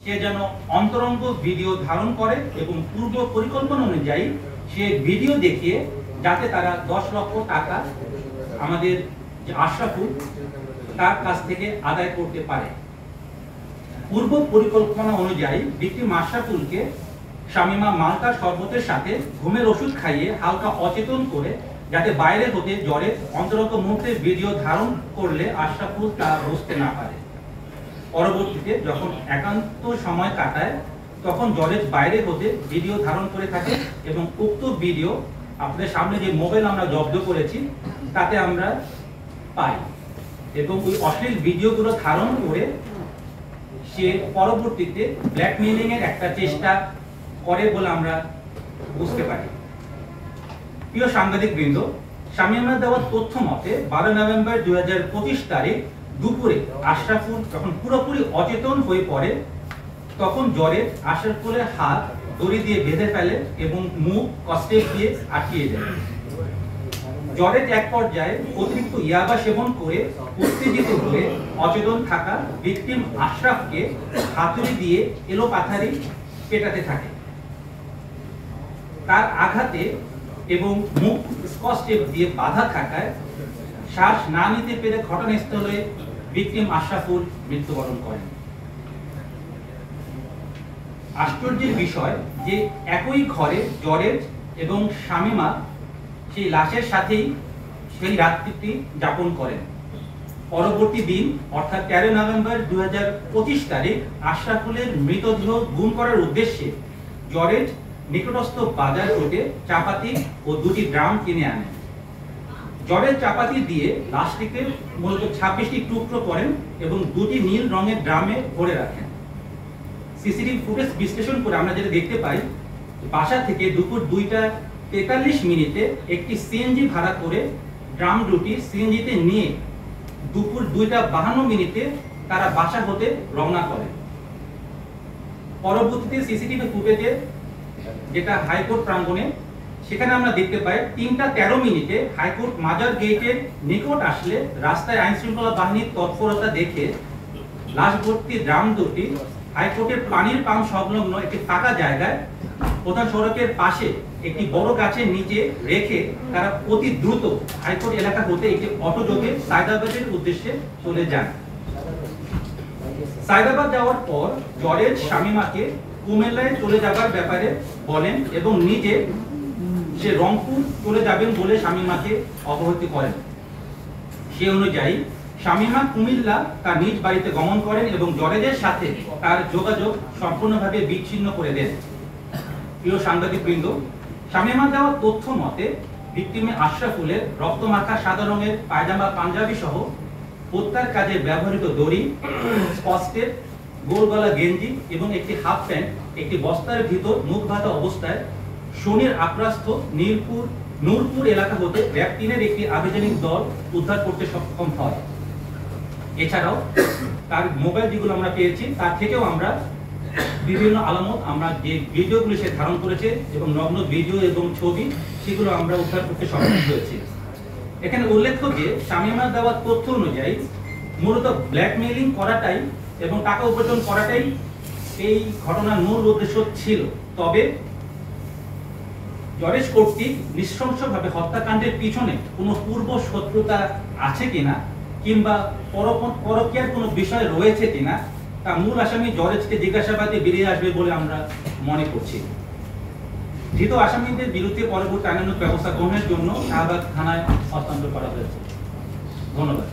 সে যেন অন্তরঙ্গ ভিডিও ধারণ করে এবং পূর্ব পরিকল্পনা অনুযায়ী সে ভিডিও দেখিয়ে যাতে তারা 10 লক্ষ টাকা আমাদের যে আশরাফুল তার কাছ থেকে আদায় করতে পারে। পূর্ব পরিকল্পনা অনুযায়ী ভিকটিম আশরাফুলকে শামীমা মালটা শরবতের সাথে ঘুমের ওষুধ খাইয়ে হালকা অচেতন করে যাতে বাইরে হতে জ্বরে অন্তরঙ্গ মুহূর্তে ভিডিও ধারণ করলে আশরাফুল তা বুঝতে না পারে। পরবর্তীতে যখন একান্ত সময় কাটায় তখন জ্বরের বাইরে হতে ভিডিও ধারণ করে থাকে এবং উক্ত ভিডিও আপনাদের সামনে যে মোবাইল আমরা জব্দ করেছি তাতে আমরা পাই এবং ওই অশ্লীল ভিডিওগুলো ধারণ করে সে পরবর্তীতে ব্ল্যাকমেইলিং এর একটা চেষ্টা করে বলে আমরা বুঝতে পারি। প্রিয় সাংবাদিক বৃন্দ, শামীমা দেওয়া তথ্য মতে 12 নভেম্বর 2025 তারিখ দুপুরে আশরাফুল যখন পুরোপুরি অচেতন হয়ে পড়ে তখন জ্বরে আশরাফুলের হাত দড়ি দিয়ে বেঁধে ফেলে এবং মুখ কষ্টে দিয়ে আটকিয়ে দেয়। জ্বরের এক পর্যায়ে অতিরিক্ত ইয়াবা সেবন করে উত্তেজিত হয়ে অচেতন থাকা ভিকটিম আশরাফকে হাতুড়ি দিয়ে এলোপাথারি পেটাতে থাকে। তার আঘাতে এবং মুখ স্কচ টেপ দিয়ে বাধা থাকায় শ্বাস না নিতে পেরে ঘটনাস্থলে ভিকটিম আশরাফুল মৃত্যুবরণ করেন। আশ্চর্যের বিষয় যে একই ঘরে জ্বরের এবং শামীমা সেই লাশের সাথেই সেই রাত্রিটি যাপন করেন। পরবর্তী দিন অর্থাৎ 13 নভেম্বর 2025 তারিখ আশরাফুলের মৃতদেহ গুম করার উদ্দেশ্যে জ্বরের নিকটস্থ বাজার হতে চাপাতি ও 2টি ড্রাম কিনে আনেন। জ্বরের চাপাতি দিয়ে লাশটিকে মূলত 26টি টুকরো করেন এবং 2টি নীল রঙের ড্রামে ভরে রাখেন। সিসিটিভি ফুটেজ বিশ্লেষণ করে আমরা যেটা দেখতে পাই, বাসা থেকে দুপুর 2টা 43 একটি সিএনজি ভাড়া করে ড্রাম দুটি সিএনজিতে নিয়ে দুপুর 2টা 52 তারা বাসা হতে রওনা করেন। পরবর্তীতে সিসিটিভি ফুটেজে যেটা হাইকোর্ট প্রাঙ্গণে সেখানে আমরা দেখতে পাই 3টা 13 হাইকোর্ট মাজার গেটের নিকট আসলে রাস্তায় আইন শৃঙ্খলা বাহিনীর তৎপরতা দেখে লাশ ভর্তি ড্রাম দুটি হাইকোর্টের পানির পাম্প সংলগ্ন একটি ফাঁকা জায়গায় প্রধান সড়কের পাশে একটি বড় গাছের নিচে রেখে তারা অতি দ্রুত হাইকোর্ট এলাকা হতে একটি অটোযোগে সায়দাবাদের উদ্দেশ্যে চলে যান। সায়দাবাদ যাওয়ার পর জ্বরের শামীমাকে কুমিল্লায় চলে যাবার ব্যাপারে বলেন এবং নিজে সে রংপুর চলে যাবেন বলে শামীমাকে অবহিত করেন। সে অনুযায়ী শামীমা কুমিল্লা তার নিজ বাড়িতে গমন করেন এবং জ্বরেদের সাথে তার যোগাযোগ সম্পূর্ণভাবে বিচ্ছিন্ন করে দেন। প্রিয় সাংবাদিক বৃন্দ, শামীমা দেওয়া তথ্য মতে ভিকটিমে আশরাফুলের রক্তমাখা সাদা রঙের পায়জামা পাঞ্জাবি সহ হত্যার কাজে ব্যবহৃত দড়ি, স্কচটেপ, গোল গলা গেঞ্জি এবং একটি হাফ প্যান্ট একটি বস্তার ভিতর মুখ বাঁধা অবস্থায় শনির আক্রাস্ত নূরপুর এলাকা হতে র্যাব 3-এর একটি আভিযানিক দল উদ্ধার করতে সক্ষম হয়। এছাড়াও তার মোবাইল যেগুলো আমরা পেয়েছি তার থেকেও আমরা বিভিন্ন আলামত আমরা যে ভিডিওগুলো সে ধারণ করেছে এবং নগ্ন ভিডিও এবং ছবি সেগুলো আমরা উদ্ধার করতে সক্ষম হয়েছি। এখানে উল্লেখ্য যে শামীমা দেওয়া তথ্য অনুযায়ী মূলত ব্ল্যাকমেইলিং করাটাই এবং টাকা উপার্জন করাটাই এই ঘটনার মূল উদ্দেশ্য ছিল। তবে জরেশ কর্তৃক নৃশংসভাবে হত্যাকাণ্ডের পিছনে কোনো পূর্ব শত্রুতা আছে কিনা কিংবা পরকীয়ার কোনো বিষয় রয়েছে কিনা তা মূল আসামি জরেজকে জিজ্ঞাসাবাদে বেরিয়ে আসবে বলে আমরা মনে করছি। ধৃত আসামিদের বিরুদ্ধে পরবর্তী আইনানুগ ব্যবস্থা গ্রহণের জন্য শাহবাগ থানায় হস্তান্তর করা হয়েছে। ধন্যবাদ।